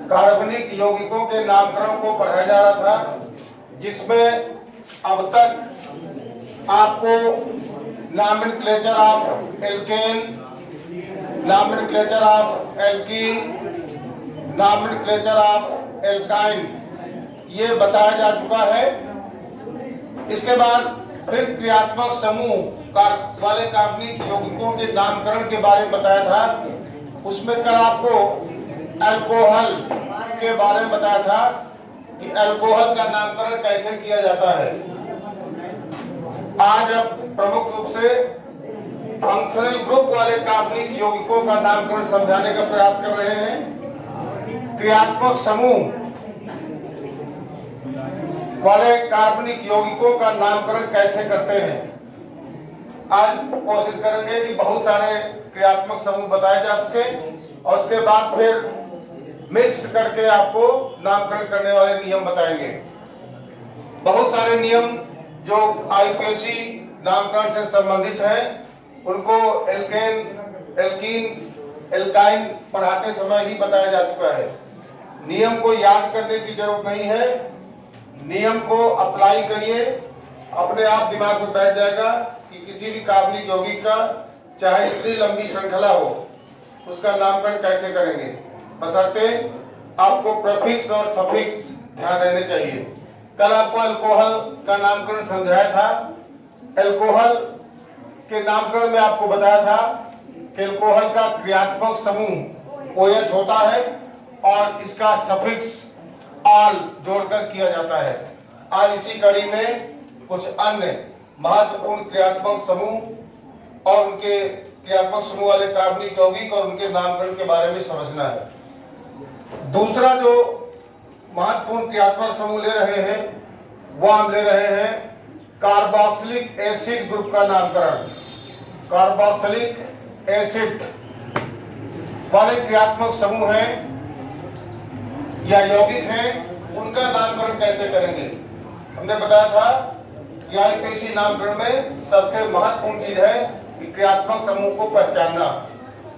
कार्बनिक यौगिकों के नामकरण को पढ़ाया जा रहा था, जिसमें अब तक आपको nomenclature of alkene, nomenclature of alkene, nomenclature of alkyne ये बताया जा चुका है। इसके बाद फिर क्रियात्मक समूह वाले कार्बनिक यौगिकों के नामकरण के बारे में बताया था। उसमें कल आपको अल्कोहल के बारे में बताया था कि अल्कोहल का नामकरण कैसे किया जाता है। आज अब प्रमुख रूप से फंक्शनल ग्रुप वाले कार्बनिक यौगिकों का नामकरण समझाने का प्रयास कर रहे हैं। क्रियात्मक समूह वाले कार्बनिक यौगिकों का नामकरण कैसे करते हैं, आज कोशिश करेंगे कि बहुत सारे क्रियात्मक समूह बताए जा सके और उसके बाद फिर मिक्स करके आपको नामकरण करने वाले नियम बताएंगे। बहुत सारे नियम जो आईयूपीएसी नामकरण से संबंधित हैं उनको एल्केन, एल्कीन, एल्काइन पढ़ाते समय ही बताया जा चुका है। नियम को याद करने की जरूरत नहीं है, नियम को अप्लाई करिए, अपने आप दिमाग में बैठ जाएगा कि किसी भी कार्बनिक यौगिक का चाहे इतनी लंबी श्रृंखला हो उसका नामकरण कैसे करेंगे, बशर्ते आपको प्रीफिक्स और सफिक्स ध्यान रहने चाहिए। कल आपको अल्कोहल का नामकरण समझाया था। अल्कोहल के नामकरण में आपको बताया था कि अल्कोहल का क्रियात्मक समूह OH होता है और इसका सफिक्स आल जोड़कर किया जाता है। आज इसी कड़ी में कुछ अन्य महत्वपूर्ण क्रियात्मक समूह और उनके क्रियात्मक समूह वाले कार्बनिक यौगिक और उनके नामकरण के बारे में समझना है। दूसरा जो महत्वपूर्ण क्रियात्मक समूह ले रहे हैं वो हम ले रहे हैं कार्बोक्सिलिक एसिड ग्रुप का नामकरण। कार्बोक्सिलिक एसिड वाले क्रियात्मक समूह हैं या यौगिक हैं, उनका नामकरण कैसे करेंगे। हमने बताया था कि आईयूपीएसी नामकरण में सबसे महत्वपूर्ण चीज है कि क्रियात्मक समूह को पहचानना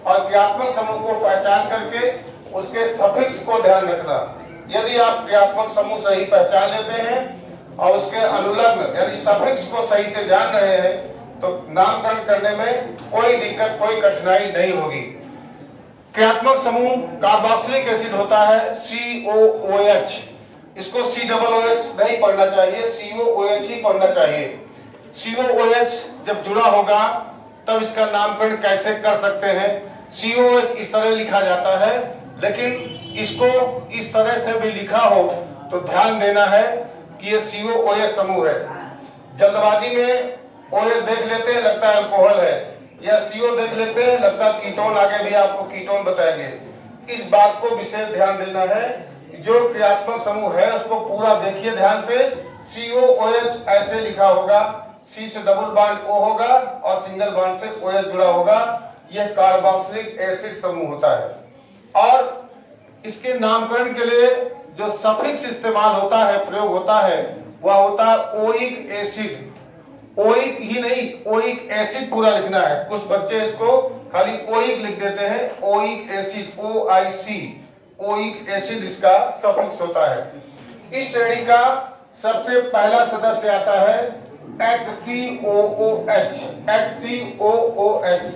और क्रियात्मक समूह को पहचान करके उसके सफिक्स को ध्यान रखना। यदि आप क्रियात्मक समूह सही पहचान लेते हैं और उसके अनुलग्न यानी सफिक्स को सही से जान रहे हैं तो नामकरण करने में कोई दिक्कत, कोई कठिनाई नहीं होगी। क्रियात्मक समूह कार्बोक्सिलिक एसिड होता है COOH, इसको COOH नहीं पढ़ना चाहिए, COOH ही पढ़ना चाहिए। COOH जब जुड़ा होगा तब इसका नामकरण कैसे कर सकते हैं। COOH इस तरह लिखा जाता है, लेकिन इसको इस तरह से भी लिखा हो तो ध्यान देना है कि ये COOH समूह है। जल्दबाजी में OH देख लेते हैं लगता है अल्कोहल है, या CO देख लेते हैं लगता है कीटोन, आगे भी आपको कीटोन बताएंगे। इस बात को विशेष ध्यान देना है कि जो क्रियात्मक समूह है उसको पूरा देखिए ध्यान से। COOH ऐसे लिखा होगा, C से डबल बॉन्ड O होगा और सिंगल बॉन्ड से OH जुड़ा होगा, यह कार्बोक्सिलिक एसिड समूह होता है। और इसके नामकरण के लिए जो सफिक्स इस्तेमाल होता है, प्रयोग होता है, वह होता है ओइक एसिड। ओइक ही नहीं, ओइक एसिड पूरा लिखना है। कुछ बच्चे इसको खाली ओइक लिख देते हैं, oic acid, OIC, oic acid इसका सफिक्स होता है। इस श्रेणी का सबसे पहला सदस्य आता है HCOOH, HCOOH।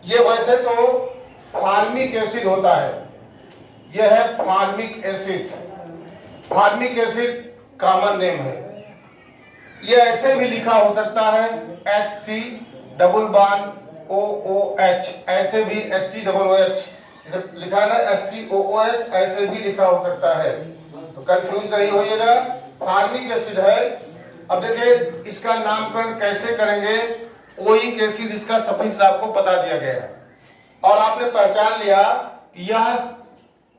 ये वैसे तो फार्मिक एसिड होता है, यह है formic acid. Formic acid common name है। ये ऐसे भी लिखा हो सकता है HC डबल बॉन्ड OOH, ऐसे भी SCOOH लिखा है ना, SCOOH ऐसे भी लिखा हो सकता है, तो कंफ्यूज नहीं होइएगा। फार्मिक एसिड है। अब देखिए इसका नामकरण कैसे करेंगे। ओइक एसिड इसका सफिक्स आपको बता दिया गया है और आपने पहचान लिया कि यह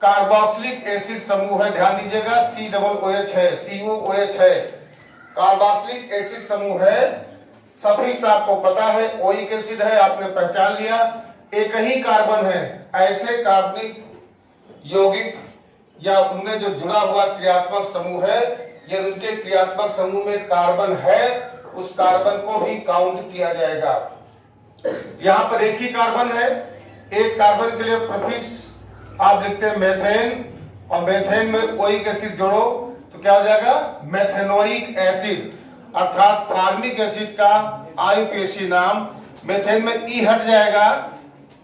कार्बोक्सिलिक एसिड समूह है। ध्यान दीजिएगा, COOH है, COOH है, कार्बोक्सिलिक एसिड समूह है। सफिक्स आपको पता है, ओइक एसिड है, आपने पहचान लिया। एक ही कार्बन है, ऐसे कार्बनिक यौगिक या उनमें जो जुड़ा हुआ क्रियात्मक समूह है, यदि उनके क्रियात्मक समूह में कार्बन है उस कार्बन को भी काउंट किया जाएगा। यहाँ पर एक ही कार्बन है, एक कार्बन के लिए प्रीफिक्स आप लिखते हैं मेथेन, और मेथेन में ओइक एसिड जोड़ो तो क्या हो जाएगा, मेथेनोइक एसिड। अर्थात फार्मिक एसिड का आईयूपीएसी नाम, मेथेन में ई हट जाएगा,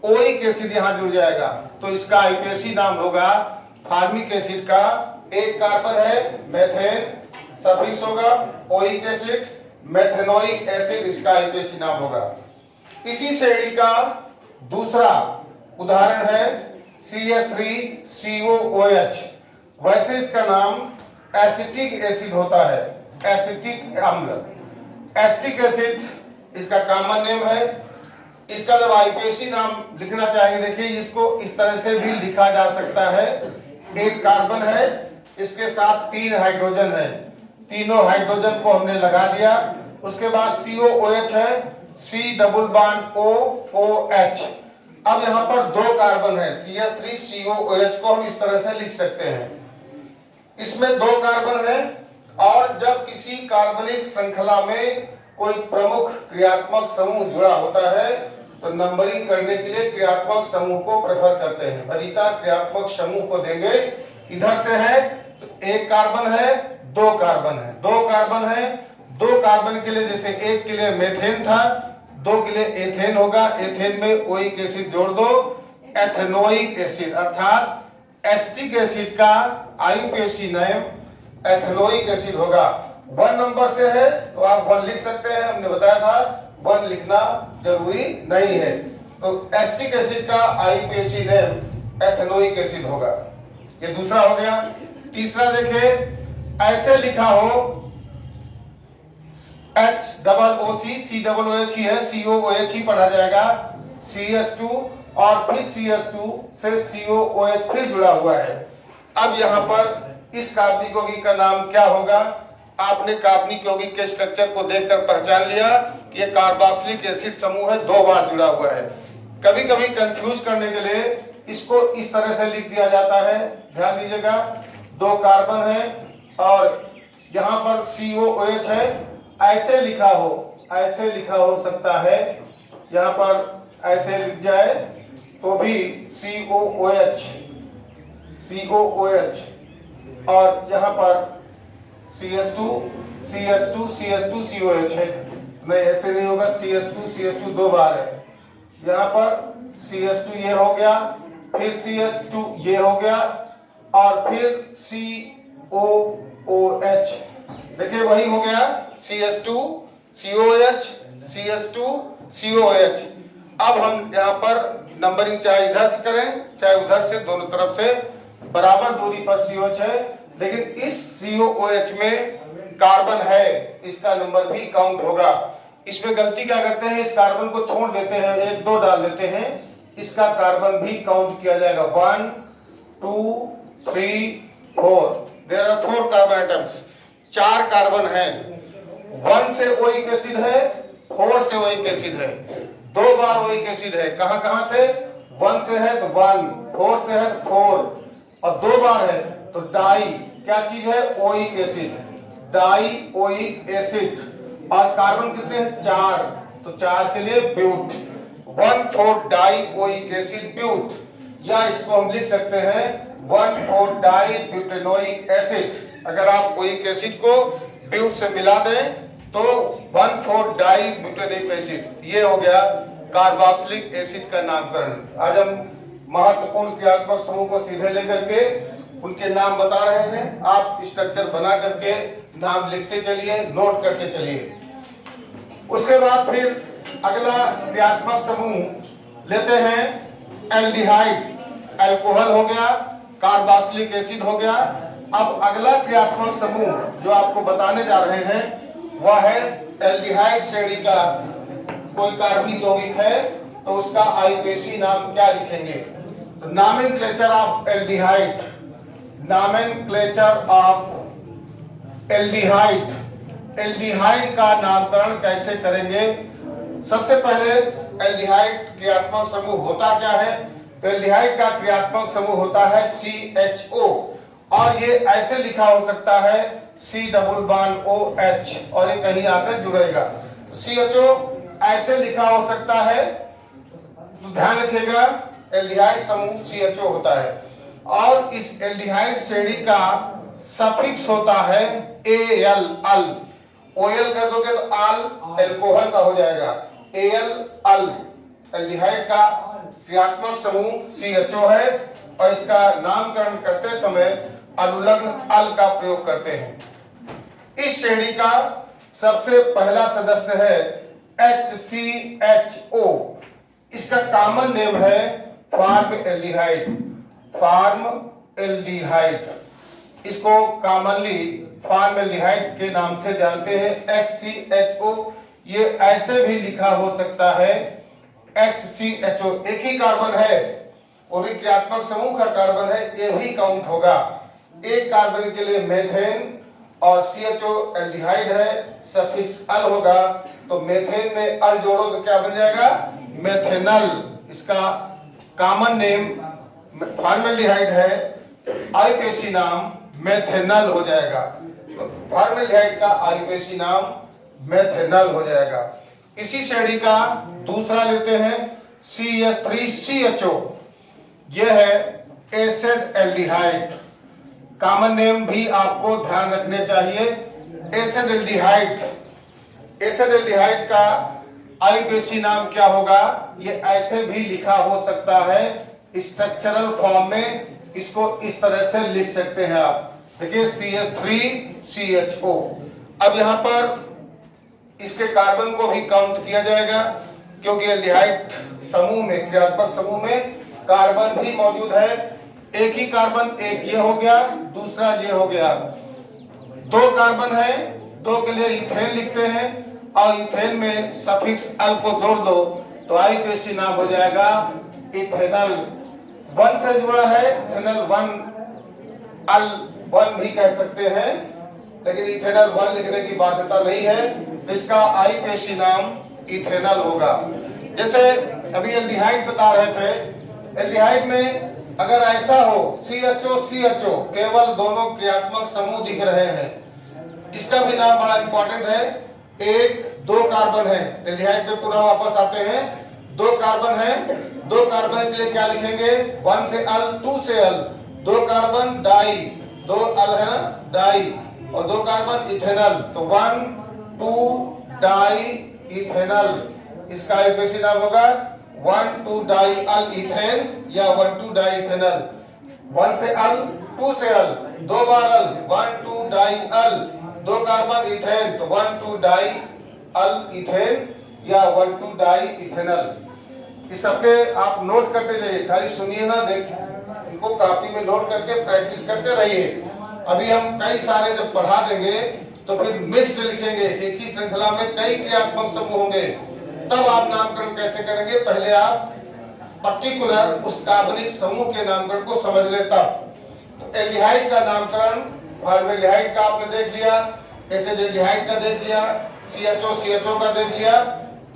ओइक एसिड यहां जुड़ जाएगा, तो इसका आईयूपीएसी नाम होगा फार्मिक एसिड का एक कार्बन है मेथेन, सफिक्स होगा ओइक एसिड, मेथेनोइक एसिड, इसका आईयूपीएसी नाम होगा। इसी श्रेणी का दूसरा उदाहरण है CH3COOH। वैसे इसका नाम एसिटिक एसिड होता है, एसिटिक अम्ल, एसिटिक एसिड इसका कॉमन नेम है। इसका जब आईयूपीएसी नाम लिखना चाहेंगे, देखिए इसको इस तरह से भी लिखा जा सकता है। एक कार्बन है, इसके साथ 3 हाइड्रोजन है, तीनों हाइड्रोजन को हमने लगा दिया। उसके बाद COOH है, C डबल बॉन्ड OOH। अब यहाँ पर 2 कार्बन है, CH3COOH को हम इस तरह से लिख सकते हैं। इसमें 2 कार्बन है, और जब किसी कार्बनिक श्रृंखला में कोई प्रमुख क्रियात्मक समूह जुड़ा होता है तो नंबरिंग करने के लिए क्रियात्मक समूह को प्रेफर करते हैं। वरीयता क्रियात्मक समूह को देंगे। इधर से है तो 1 कार्बन है, 2 कार्बन है, 2 कार्बन है, 2 कार्बन के लिए जैसे 1 के लिए मेथेन था, 2 के लिए एथेन होगा, एथेन में ओइक एसिड जोड़ दो, एथेनोइक एसिड। अर्थात एसिटिक एसिड का आईयूपीएसी नाम एथेनोइक एसिड होगा। 1 नंबर से है तो आप 1 लिख सकते हैं, हमने बताया था 1 लिखना जरूरी नहीं है। तो एसिटिक एसिड का आईयूपीएसी नाम एथेनोइक एसिड होगा। ये दूसरा हो गया। तीसरा देखिए, ऐसे लिखा हो HOOC, COOH ही है, COOH ही पढ़ा जाएगा, CH2 और फिर CH2 से COOH फिर जुड़ा हुआ है। अब यहाँ पर इस कार्बनिक यौगिक का नाम क्या होगा? आपने कार्बनिक यौगिक के स्ट्रक्चर को देखकर पहचान लिया कि ये कार्बोक्सिलिक एसिड समूह है, 2 बार जुड़ा हुआ है। कभी कभी कंफ्यूज करने के लिए इसको इस तरह से लिख दिया जाता है, ध्यान दीजिएगा। 2 कार्बन है और यहाँ पर COOH है, ऐसे लिखा हो सकता है, यहाँ पर ऐसे लिख जाए तो भी COOH और यहाँ पर CH2COH है, नहीं ऐसे नहीं होगा, CH2 2 बार है। यहाँ पर CH2 ये हो गया, फिर CH2 ये हो गया और फिर COOH, देखिए वही हो गया CH2COH। अब हम यहाँ पर नंबरिंग चाहे इधर से करें चाहे उधर से, दोनों तरफ से बराबर दूरी पर COH है, लेकिन इस COOH में कार्बन है, इसका नंबर भी काउंट होगा। इसमें गलती क्या करते हैं, इस कार्बन को छोड़ देते हैं, 1 2 डाल देते हैं, इसका कार्बन भी काउंट किया जाएगा। 1 2 3 4, there are 4 carbon atoms, 4 carbon है। 1 से ओइक एसिड है, 4 से ओइक एसिड है, 2 बार ओइक एसिड है। कहां से? 1 से है तो 1, 4 से है 4 और 2 बार है तो डाई, क्या चीज है? Oic acid, di oic acid. और कार्बन कितने हैं? 4, तो 4 के लिए but, 1,4 di oic acid but, या इसको हम लिख सकते हैं 1,4 डाई ब्यूटेनोइक एसिड। अगर आप ओइक एसिड को ब्यूट से मिला दें तो 1,4 डाई ब्यूटेनिक एसिड, ये हो गया कार्बोक्सिलिक एसिड का नामकरण। आज हम महत्वपूर्ण क्रियात्मक समूह को सीधे लेकर के उनके नाम बता रहे हैं, आप स्ट्रक्चर बना करके नाम लिखते चलिए, नोट करते चलिए। उसके बाद फिर अगला क्रियात्मक समूह लेते हैं एल्डिहाइड, अल्कोहल हो गया, कार्बोक्सिलिक एसिड हो गया। अब अगला क्रियात्मक समूह जो आपको बताने जा रहे हैं वह है एल्डिहाइड श्रेणी का कोई कार्बनिक यौगिक है, तो उसका आईयूपीएसी नाम क्या लिखेंगे? तो nomenclature of aldehyde, nomenclature of aldehyde, aldehyde का नामकरण कैसे करेंगे? सबसे पहले एल्डिहाइड क्रियात्मक समूह होता क्या है? तो एल्डिहाइड का क्रियात्मक समूह होता है CHO, और ये ऐसे लिखा हो सकता है C डबल बॉन्ड OH, और ये कहीं आकर जुड़ेगा। CHO ऐसे लिखा हो सकता है, तो ध्यान रखिएगा एल्डिहाइड समूह CHO होता है। और इस एल्डिहाइड श्रेणी का सफिक्स होता है एल, अल। ओएल कर दोगे तो अल एल्कोहल का हो जाएगा, एल अल। एल्डिहाइड का क्रियात्मक समूह CHO है और इसका नामकरण करते समय अनुलग्न अल का प्रयोग करते हैं। इस श्रेणी का सबसे पहला सदस्य है HCHO। इसका कॉमन नेम है फॉर्मएल्डिहाइड, फॉर्मएल्डिहाइड। इसको कॉमनली फॉर्मएल्डिहाइड के नाम से जानते हैं, HCHO। ये ऐसे भी लिखा हो सकता है HCHO, एक ही कार्बन है, वो भी क्रियात्मक समूह का कार्बन है, ये भी काउंट होगा। एक कार्बन के लिए मेथेन और CHO एल्डिहाइड है, सफिक्स अल होगा, तो मेथेन में अल जोड़ो तो क्या बन जाएगा, मेथेनल। इसका कॉमन नेम फॉर्मएल्डिहाइड है, आईयूपीएसी नाम मेथेनल हो जाएगा। तो फॉर्मएल्डिहाइड का आईयूपीएसी नाम मेथेनल हो जाएगा। इसी श्रेणी का दूसरा लेते हैं CH3CHO। यह है एसिड एल्डिहाइड। कॉमन नेम भी आपको ध्यान रखने चाहिए, एसिड एल्डिहाइड। एसिड एल्डिहाइड का आईयूपीएसी नाम क्या होगा, ये ऐसे भी लिखा हो सकता है स्ट्रक्चरल फॉर्म में, इसको इस तरह से लिख सकते हैं आप। देखिए CH3CHO। अब यहां पर इसके कार्बन को भी काउंट किया जाएगा, क्योंकि एल्डिहाइड समूह में, क्रियात्मक समूह में कार्बन भी मौजूद है। एक ही कार्बन, एक ये हो गया, दूसरा ये हो गया। दो कार्बन है, दो के लिए इथेन लिखते हैं और इथेन में सफिक्स अल को जोड़ दो तो आईयूपीएसी नाम हो जाएगा इथेनल। वन से जुड़ा है, इथेनल वन, अल वन भी कह सकते हैं, लेकिन इथेनल वन लिखने की बाध्यता नहीं है, तो इसका आईयूपीएसी नाम इथेनल होगा। जैसे अभी एल्डिहाइड बता रहे थे, एल्डिहाइड में अगर ऐसा हो CHO केवल दोनों क्रियात्मक समूह दिख रहे हैं, इसका भी नाम बड़ा इंपॉर्टेंट है। एक दो कार्बन है, एल्डिहाइड पे पुनः वापस आते हैं, दो कार्बन है, दो कार्बन के लिए क्या लिखेंगे, 1 से अल, 2 से अल, दो कार्बन डाई, दो अल है ना डाई, और दो कार्बन इथेनल, तो 1 2 डाई इथेनल। इसका आईयूपीएसी नाम होगा 1,2 डाई अल इथेन या 1,2 डाई इथेनल। 1 से अल, 2 से अल, दो बार अल, 1,2 डाई अल, दो कार्बन इथेन, तो 1,2 डाई अल इथेन या 1,2 डाई इथेनल। इस सबके आप नोट करते जाइए, खाली सुनिए ना, देखिए, इनको कॉपी में नोट करके प्रैक्टिस करते रहिए। अभी हम कई सारे जब पढ़ा देंगे तो फिर मिक्स्ड लिखेंगे, एक ही श्रृंखला में कई क्रियात्मक समूह होंगे, तब आप नामकरण कैसे करेंगे, पहले आप पर्टिकुलर उस कार्बनिक समूह के नामकरण को समझ ले तब। तो एल्डिहाइड का नामकरण, फॉर्मएल्डिहाइड का आपने देख लिया, एसिड एल्डिहाइड का देख लिया, CHO का देख लिया।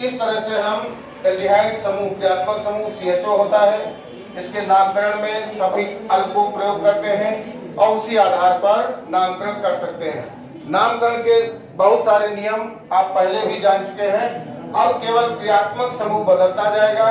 इस तरह से हम एल्डिहाइड समूह, क्रियात्मक समूह CHO होता है, इसके नामकरण में सफिक्स अल को प्रयोग करते हैं और उसी आधार पर नामकरण कर सकते हैं। नामकरण के बहुत सारे नियम आप पहले भी जान चुके हैं, अब केवल क्रियात्मक समूह बदलता जाएगा,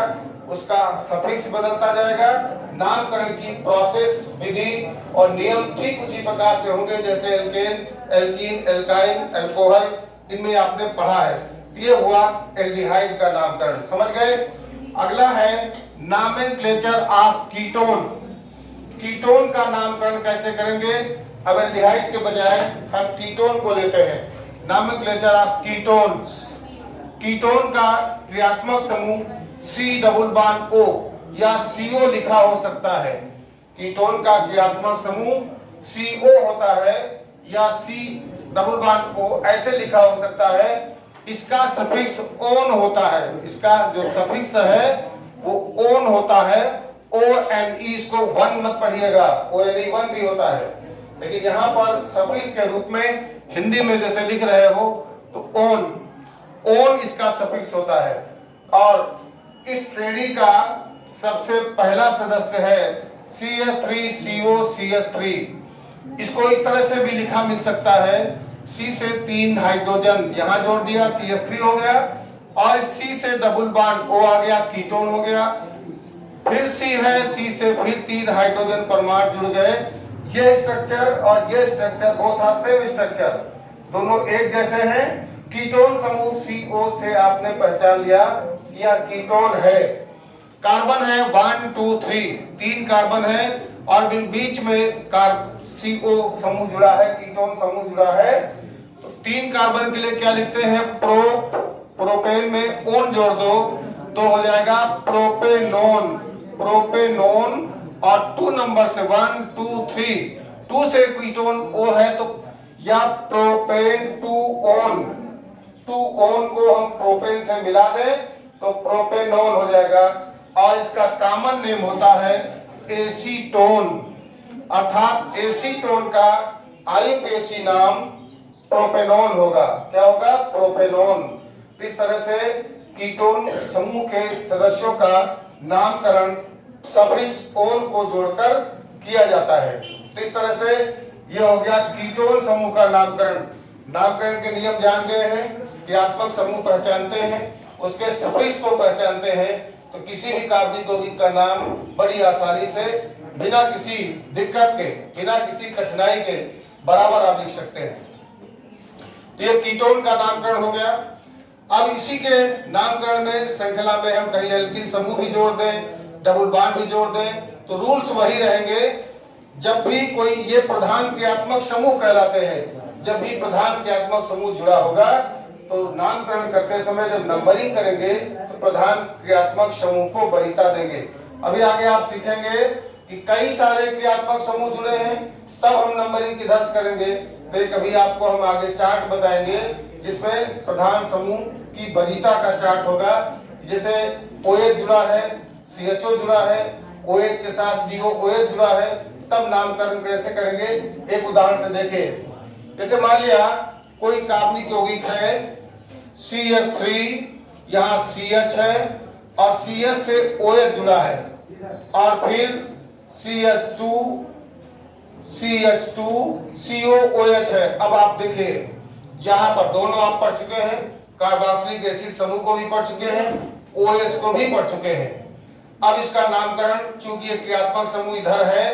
उसका सफिक्स बदलता जाएगा। नामकरण की प्रोसेस, विधि और नियम ठीक उसी प्रकार से होंगे जैसे एल्केन, एल्कीन, एल्काइन, एल्कोहल, इनमें आपने पढ़ा है। ये हुआ एल्डिहाइड का नामकरण, समझ गए। अगला है नॉमेनक्लेचर ऑफ कीटोन। कीटोन का नामकरण कैसे करेंगे, अब एल्डिहाइड के बजाय हम कीटोन को लेते हैं। Nomenclature of ketones. कीटोन का क्रियात्मक समूह C+O या CO लिखा हो सकता है। कीटोन का क्रियात्मक समूह CO होता है या C+O ऐसे लिखा हो सकता है। इसका सफिक्स ओन होता है, इसका जो सफिक्स है वो ओन होता है, ONE, इसको वन मत पढ़िएगा, ONE वन भी होता है, लेकिन यहाँ पर सफिक्स के रूप में हिंदी में जैसे लिख रहे हो तो ओन इसका सफिक्स होता है। और इस श्रेणी का सबसे पहला सदस्य है CH3CO CH3। इसको इस तरह से भी लिखा मिल सकता है, C से 3 हाइड्रोजन यहां जोड़ दिया, CH3 हो गया, और C से डबल बॉन्ड O आ गया, कीटोन हो गया। फिर C है, C से फिर 3 हाइड्रोजन परमाणु जुड़ गए। ये स्ट्रक्चर और ये structure both are same structure, दोनों एक जैसे हैं। कीटोन समूह CO से आपने पहचान लिया यह कीटोन है। कार्बन है 1 2 3, 3 कार्बन है और बीच में CO समूह जुड़ा है, कीटोन समूह जुड़ा है। तो 3 कार्बन के लिए क्या लिखते हैं, प्रोपेन में ओन जोड़ दो तो हो जाएगा प्रोपेनोन, प्रोपेनोन। और 2 नंबर से 1 2 3, 2 से कीटोन O है तो या प्रोपेन 2 ओन, 2 ओन को हम प्रोपेन से मिला दें तो प्रोपेनोन हो जाएगा। और इसका कॉमन नेम होता है एसीटोन, अर्थात एसीटोन का आईयूपीएसी नाम प्रोपेनोन होगा। क्या होगा, प्रोपेनोन। इस तरह से कीटोन समूह के सदस्यों का नामकरण सफिक्स ओन को जोड़कर किया जाता है। तो इस तरह से यह हो गया कीटोन समूह का नामकरण। नामकरण के नियम जान गए हैं, क्रियात्मक समूह पहचानते हैं, उसके सफिक्स को पहचानते हैं, तो किसी भी कार्बनिक यौगिक का नाम बड़ी आसानी से बिना किसी दिक्कत के, बिना किसी कठिनाई के बराबर आप लिख सकते हैं। तो ये कीटोन का नामकरण हो गया। अब इसी के नामकरण में श्रृंखला में हम कहीं एल्किल समूह भी जोड़ दें, डबल बॉन्ड भी जोड़ दें, तो रूल्स वही रहेंगे। जब भी कोई ये प्रधान क्रियात्मक समूह कहलाते हैं, जब भी प्रधान क्रियात्मक समूह जुड़ा होगा तो नामकरण करते समय जब नंबरिंग करेंगे तो प्रधान क्रियात्मक समूह को वरीयता देंगे। अभी आगे आप सीखेंगे कि कई सारे क्रियात्मक समूह जुड़े हैं, तब हम नंबरिंग किधर करेंगे। फिर कभी आपको हम आगे चार्ट बताएंगे जिसमें प्रधान समूह की वरीयता का चार्ट होगा। जैसे OH जुड़ा है, CHO जुड़ा है, OH के साथ COOH जुड़ा है, तब नामकरण कैसे करेंगे एक उदाहरण से देखिए। जैसे मान लिया कोई कार्बनिक यौगिक है CH3, यहाँ CH है और CH से OH जुड़ा है और फिर CH2 CH2 COOH है। अब आप देखिए यहाँ पर दोनों आप पढ़ चुके हैं, कार्बोक्सिलिक एसिड समूह को भी पढ़ चुके हैं, OH को भी पढ़ चुके हैं। अब इसका नामकरण चूंकि ये क्रियात्मक समूह इधर है,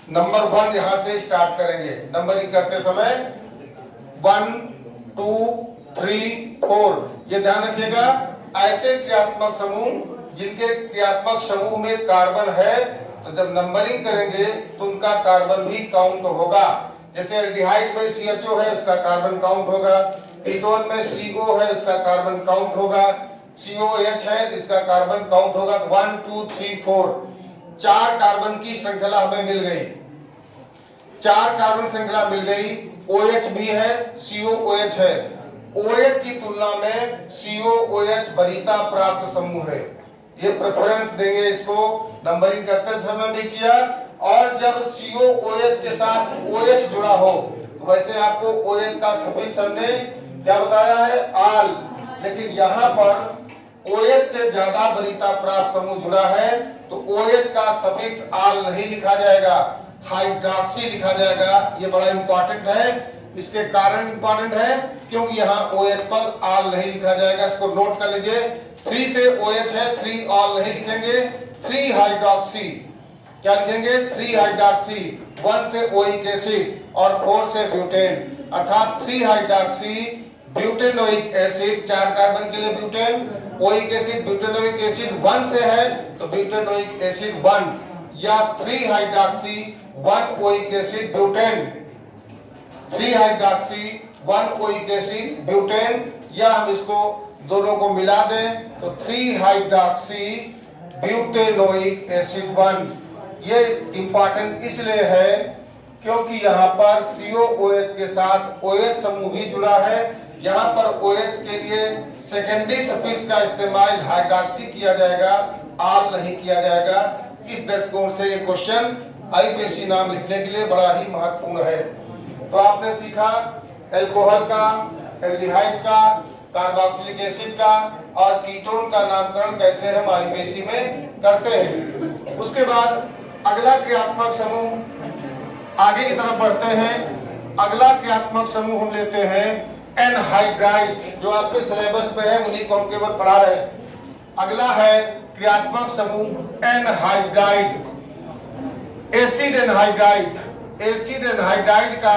नंबर 1 यहां से स्टार्ट करेंगे। नंबरिंग करते समय 1 2 3 4, ये ध्यान रखिएगा। ऐसे क्रियात्मक समूह जिनके क्रियात्मक समूह में कार्बन है, तो जब नंबरिंग करेंगे तो उनका कार्बन भी काउंट होगा। जैसे एल्डिहाइड में CHO है, उसका कार्बन काउंट होगा। कीटोन में CO है, उसका कार्बन काउंट होगा। COH है, इसका कार्बन काउंट होगा। 1 2 3 4, 4 कार्बन की श्रृंखला हमें मिल गई, 4 कार्बन श्रृंखला मिल गई। OH भी है, COOH है। OH की तुलना में COOH वरीयता प्राप्त समूह है। ये प्रेफरेंस देंगे इसको, नंबरिंग करते समय भी किया। और जब COOH के साथ OH जुड़ा हो, तो वैसे आपको OH का सफिक्स हमने क्या बताया है, आल। लेकिन यहाँ पर OH से ज्यादा वरीयता प्राप्त समूह जुड़ा है तो OH का सफिक्स आल नहीं लिखा जाएगा, हाइड्रॉक्सी लिखा जाएगा। ये बड़ा इंपॉर्टेंट है। इसके कारण इंपॉर्टेंट है क्योंकि यहाँ OH पर आल नहीं लिखा जाएगा। इसको नोट कर लीजिए। 3 से OH है, 3 आल नहीं लिखेंगे, 3 हाइड्रॉक्सी क्या लिखेंगे, 3 हाइड्रॉक्सी। 1 से ओइक एसिड और 4 से ब्यूटेन, अर्थात 3 हाइड्रॉक्सी ब्यूटेनोइक एसिड। 4 कार्बन के लिए butane, oic acid butanoic acid 1 से है तो ब्यूटेनोइक एसिड 1, या 3 hydroxy 1 oic acid butane, 3 hydroxy 1 oic acid butane, या हम इसको दोनों को मिला दें तो 3 हाइड्रॉक्सी ब्यूटेनोइक एसिड 1। ये इंपॉर्टेंट इसलिए है क्योंकि यहाँ पर COOH के साथ OH समूह भी जुड़ा है। यहाँ पर OH के लिए सेकेंडरी सफिक्स का इस्तेमाल हाइड्रॉक्सी किया जाएगा, आल नहीं किया जाएगा। इस दृष्टिकोण से ये क्वेश्चन आईयूपीएसी नाम लिखने के लिए बड़ा ही महत्वपूर्ण है। तो आपने सीखा एल्कोहल का, एल्डिहाइड का, कार्बोक्सिलिक एसिड का और कीटोन का नामकरण कैसे हम आईयूपीएसी में करते हैं। उसके बाद अगला क्रियात्मक समूह आगे की तरफ बढ़ते हैं। अगला क्रियात्मक समूह हम लेते हैं एनहाइड्राइड, जो आपके सिलेबस में है, उन्हीं को हम केवल पढ़ा रहे हैं। अगला है क्रियात्मक समूह anhydride, acid anhydride, acid anhydride का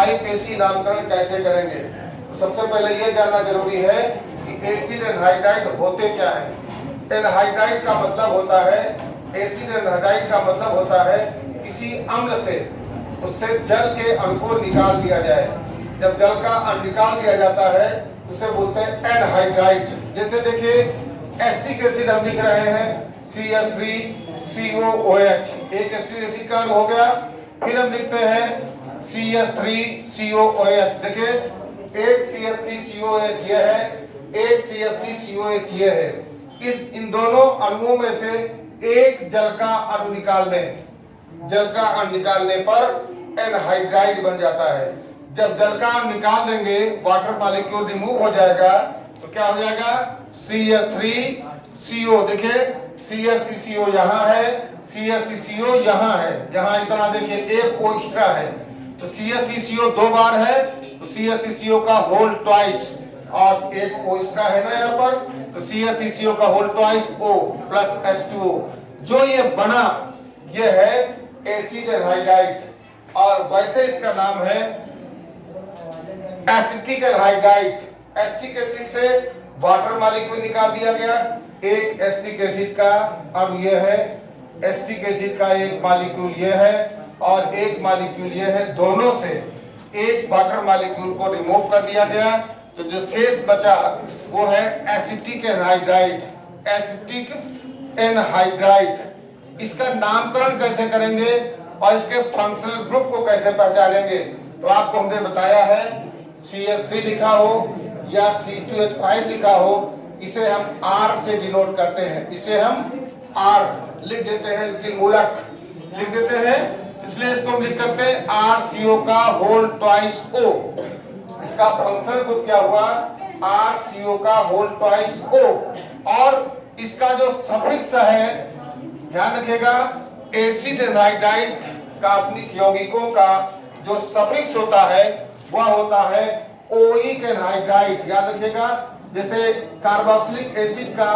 आईपीएसी नामकरण कैसे करेंगे? तो सबसे पहले यह जानना जरूरी है कि एसिड एनहाइड्राइड होते क्या है। एनहाइड्राइड का मतलब होता है, एसिड एनहाइड्राइड का मतलब होता है किसी अम्ल से उससे जल के अणु को निकाल दिया जाए। जब जल का अणु निकाल दिया जाता है उसे बोलते हैं एनहाइड्राइड। जैसे देखिए एसिटिक एसिड हम लिख रहे हैं CH3COOH, एक एसिटिक एसिड का अणु हो गया। फिर हम लिखते हैं CH3COOH, देखिए एक CH3COOH ये है, एक CH3COOH ये है। इन दोनों अणुओं में से एक जल का अणु निकाल दें, जल का अणु निकालने पर एनहाइड्राइड बन जाता है। जब जल का अणु निकाल देंगे, वाटर मॉलिक्यूल रिमूव हो जाएगा, तो क्या हो जाएगा CH3CO। देखिए CH3CO यहाँ है, CH3CO यहाँ है, यहाँ इतना देखिए एक O एक्स्ट्रा है, तो CH3CO 2 बार है, तो CH3CO का होल ट्वाइस, और एक O एक्स्ट्रा है ना यहाँ पर, तो CH3CO का whole twice O plus H2O। जो ये बना ये है एसिड एनहाइड्राइड, और वैसे इसका नाम है एसिटिक एनहाइड्राइड। एसिटिक एसिड से वाटर मॉलिक्यूल निकाल दिया गया, एक एसिटिक एसिड का अणु ये है, एसिटिक एसिड का एक मॉलिक्यूल ये है और एक मॉलिक्यूल ये है, दोनों से एक वाटर मॉलिक्यूल को रिमूव कर दिया गया, तो जो शेष बचा वो है एसिटिक एनहाइड्राइड, एसिटिक एनहाइड्राइड। इसका नामकरण कैसे करेंगे और इसके फंक्शनल ग्रुप को कैसे पहचानेंगे? तो आपको हमने बताया है CH3 लिखा हो या C2H5 लिखा हो, इसे हम R से डिनोट करते हैं, इसे हम R लिख देते हैं, लेकिन मूलक लिख देते हैं, इसलिए इसको हम लिख सकते हैं RCO का होल ट्वाइस O। इसका फंक्शनल ग्रुप क्या हुआ? RCO का होल ट्वाइस O। और इसका जो सफिक्स है, ध्यान रखिएगा, एसिड एनहाइड्राइड का अपनी यौगिकों का जो सफिक्स होता है वह होता है ओइक एनहाइड्राइड। याद रखिएगा, जैसे कार्बोक्सिलिक एसिड का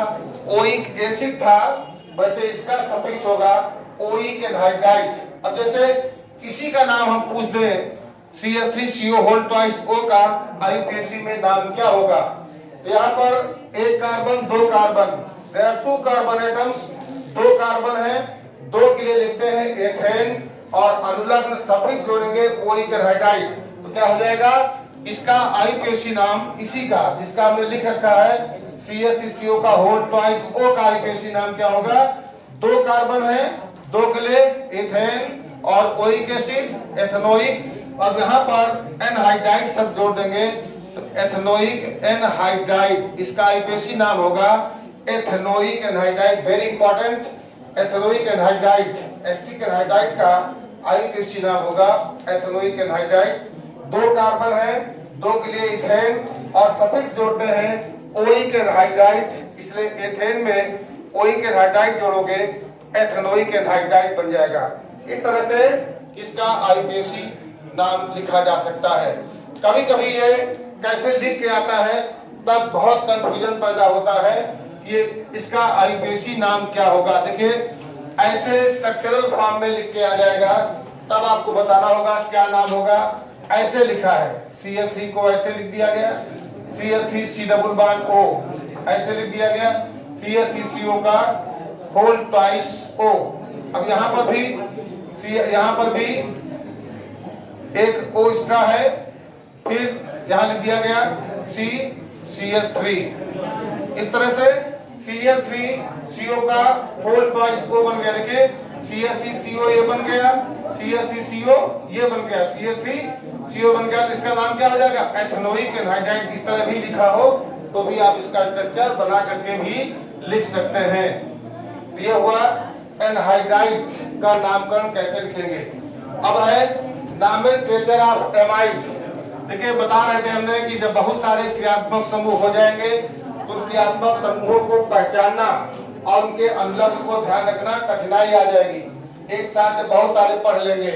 ओइक एसिड था, वैसे इसका सफिक्स होगा ओइक एनहाइड्राइड। अब जैसे इसी का नाम हम पूछ दें CH3CO होल ट्वाइस O का आईपीएसी में नाम क्या होगा? यहाँ पर एक कार्बन, दो carbon, there are 2 carbon atoms, 2 carbon है, 2 के लिए लिखते हैं एथेन और अनुलग्न सफिक्स जोड़ेंगे ओइक एनहाइड्राइड, तो क्या हो जाएगा? इसका आईपीएसी नाम इसी का जिसका हमने लिख रखा है CH3CO का होल ट्वाइस O का आईपीएसी नाम क्या होगा? 2 कार्बन है, 2 के लिए एथेन और ओइक एसिड एथेनोइक, और यहाँ पर एनहाइड्राइड सब जोड़ देंगे तो एथेनोइक एनहाइड्राइड, इसका आईपीएसी नाम होगा ethanoic anhydride. Very important, ethanoic anhydride, acetic anhydride का आईपीएसी नाम होगा एथेनोइक एनहाइड्राइड। 2 कार्बन है, 2 के लिए इथेन और सफिक्स जोड़ते हैं ओइक एनहाइड्राइड, इसलिए एथेन में ओइक एनहाइड्राइड जोड़ोगे एथेनोइक एनहाइड्राइड बन जाएगा। इस तरह से इसका आईपीएसी नाम लिखा जा सकता है। कभी कभी ये कैसे लिख के आता है तब बहुत कंफ्यूजन पैदा होता है, ये इसका आईपीएसी नाम क्या होगा। देखिए ऐसे स्ट्रक्चरल फॉर्म में लिख के आ जाएगा, तब आपको बताना होगा क्या नाम होगा। ऐसे लिखा है, CH3 को ऐसे लिख दिया गया, CH3C डबल बॉन्ड O ऐसे लिख दिया गया, CH3CO का होल ट्वाइस O। अब यहाँ पर भी एक O एक्स्ट्रा है, फिर यहाँ लिख दिया गया CH3। इस तरह से CH3CO का होल ट्वाइस O बन गया। देखिए CH3CO ये बन गया, CH3CO ये बन गया, CH3CO बन गया, तो इसका नाम क्या हो जाएगा? Ethanoic anhydride. इस तरह भी लिखा हो तो भी आप इसका स्ट्रक्चर बना करके भी लिख सकते हैं। तो ये हुआ एनहाइड्राइड का नामकरण कैसे लिखेंगे। अब है नॉमेनक्लेचर ऑफ एमाइड। देखिए बता रहे थे हमने कि जब बहुत सारे क्रियात्मक समूह हो जाएंगे तो उन क्रियात्मक समूहों को पहचानना और उनके अनुलग्न को ध्यान रखना कठिनाई आ जाएगी। एक साथ जब बहुत सारे पढ़ लेंगे।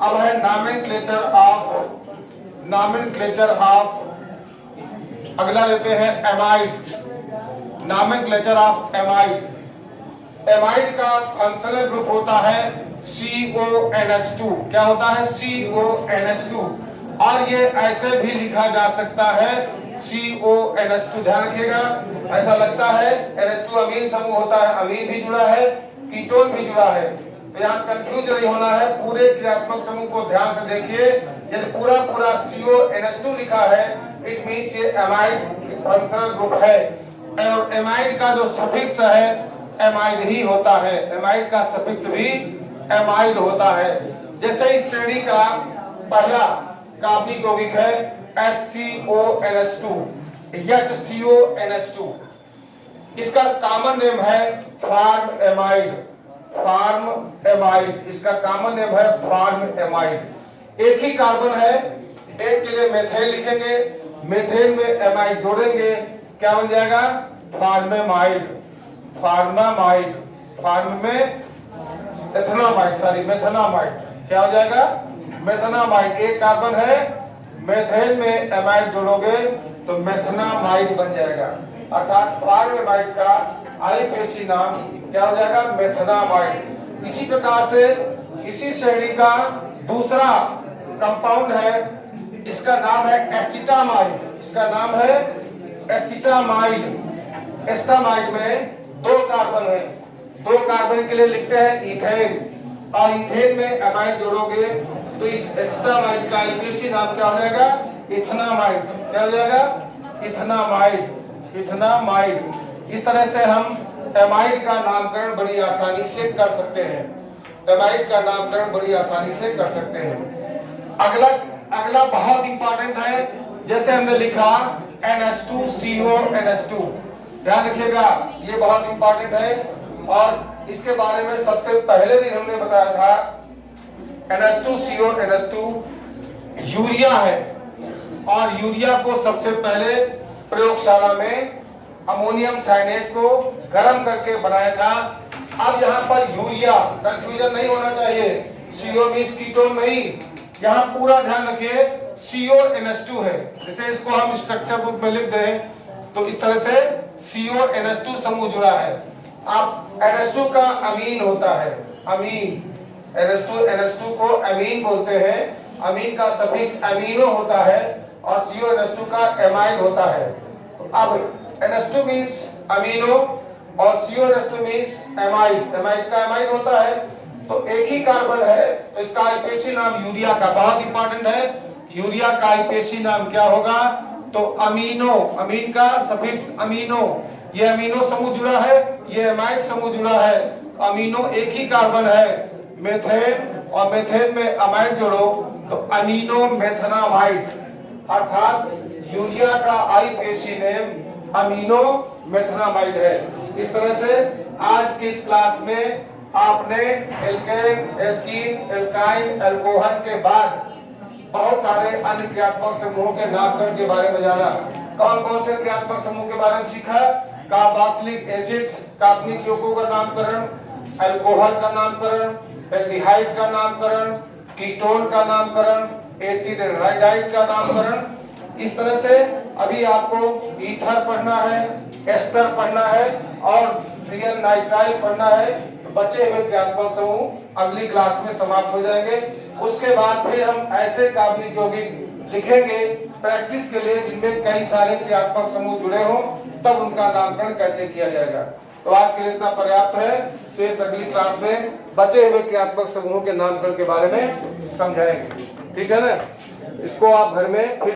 अब है नॉमेनक्लेचर ऑफ अगला लेते हैं amide. Nomenclature of amide. Amide का फंक्शनल ग्रुप होता है CONH2। क्या होता है? CONH2। और ये ऐसे भी लिखा जा सकता है CONH2। ध्यान रखिएगा, ऐसा लगता है NH2 अमीन समूह होता है, अमीन भी जुड़ा है, कीटोन भी जुड़ा है। तो यहाँ कंफ्यूज नहीं होना है, पूरे क्रियात्मक समूह को ध्यान से देखिए। यदि पूरा CONH2 लिखा है, इट मींस ये एमाइड फंक्शनल ग्रुप है। और एमाइड का जो सफिक्स है एमाइड ही होता है, एमाइड का सफिक्स भी एमाइड होता है। जैसे इस श्रेणी का पहला कार्बनिक यौगिक है HCONH2, HCONH2। इसका कॉमन नेम है फार्म एमाइड, फार्म एमाइड। इसका कॉमन नेम है फार्म एमाइड। एक ही कार्बन है, एक के लिए मेथेन लिखेंगे, मेथेन में एमाइड जोड़ेंगे, क्या बन जाएगा? फार्मेमाइड, फार्मामाइड। फार्म में एथेनामाइड, सॉरी मेथेनामाइड। क्या हो जाएगा? मेथेनामाइड। एक कार्बन है, मेथेन में एमाइड जोड़ोगे तो मेथेनामाइड बन जाएगा। अर्थात फार्मेमाइड का आईपीएसी नाम क्या हो जाएगा? मेथेनामाइड। इसी प्रकार से इसी श्रेणी का दूसरा कंपाउंड है, इसका नाम है एसिटामाइड। इसका नाम है एसिटामाइड। एस्टामाइड में दो कार्बन है, दो कार्बन के लिए लिखते हैं इथेन, और इथेन में एमाइड जोड़ोगे तो इस एस्टामाइड का आईपीएसी नाम क्या हो जाएगा? इथेनामाइड। क्या हो जाएगा? Ethanamide, ethanamide. इस तरह से हम एमाइड का नामकरण बड़ी आसानी से कर सकते हैं, एमाइड का नामकरण बड़ी आसानी से कर सकते हैं। अगला बहुत इंपॉर्टेंट है, जैसे हमने लिखा NH2CONH2। ध्यान रखिएगा, ये बहुत इंपॉर्टेंट है। और इसके बारे में सबसे पहले दिन हमने बताया था NH2CONH2 यूरिया है, और यूरिया को सबसे पहले प्रयोगशाला में अमोनियम साइनेट को गर्म करके बनाया था। अब यहाँ पर यूरिया, कंफ्यूजन नहीं होना चाहिए, CO मींस कीटोन नहीं, यहाँ पूरा ध्यान रखिए CONH2 है। जैसे इसको हम स्ट्रक्चर बुक में लिख दें तो इस तरह से CONH2 समूह जुड़ा है। अब NH2 का अमीन होता है, अमीन। NH2 को अमीन बोलते हैं, अमीन का सफिक्स अमीनो होता है, और CONH2 का एमाइड होता है। तो अब NH2 मींस अमीनो और CONH2 मींस एमाइड, एमाइड का एमाइड होता है। तो एक ही कार्बन है, तो इसका आईपीएसी नाम यूरिया का बहुत इंपॉर्टेंट है। यूरिया का आईपीएसी नाम क्या होगा? तो अमीनो, अमीन का सफिक्स अमीनो। ये अमीनो समूह जुड़ा है, ये एमाइड समूह जुड़ा है। अमीनो एक ही कार्बन है, मेथेन, और मेथेन में अमाइड जोड़ो तो अमीनो मेथेनामाइड। अर्थात यूरिया का आईपीएसी नेम अमीनो मेथेनामाइड है। इस तरह से आज की इस क्लास में आपने एल्केन, एल्कीन, एल्काइन, एल्कोहल के बाद बहुत सारे अन्य क्रियात्मक समूहों के नामकरण के बारे में जाना। कौन कौन से क्रियात्मक समूह के बारे में सीखा? कार्बोक्सिलिक एसिड, कार्बनिक यौगिकों का नामकरण, अल्कोहल का नामकरण, एल्डिहाइड का नामकरण, कीटोन का नामकरण, एसिड एनहाइड्राइड का नामकरण। इस तरह से अभी आपको ईथर पढ़ना है, एस्टर पढ़ना है, और CN नाइट्राइल पढ़ना है। बचे हुए क्रियात्मक समूह अगली क्लास में समाप्त हो जाएंगे। उसके बाद फिर हम ऐसे कार्बनिक यौगिक लिखेंगे प्रैक्टिस के लिए जिनमें कई सारे क्रियात्मक समूह जुड़े हों, तब उनका नामकरण कैसे किया जाएगा। तो आज के लिए इतना पर्याप्त है। शेष अगली क्लास में बचे हुए क्रियात्मक समूहों के नामकरण के बारे में समझाएंगे। ठीक है ना? इसको आप घर में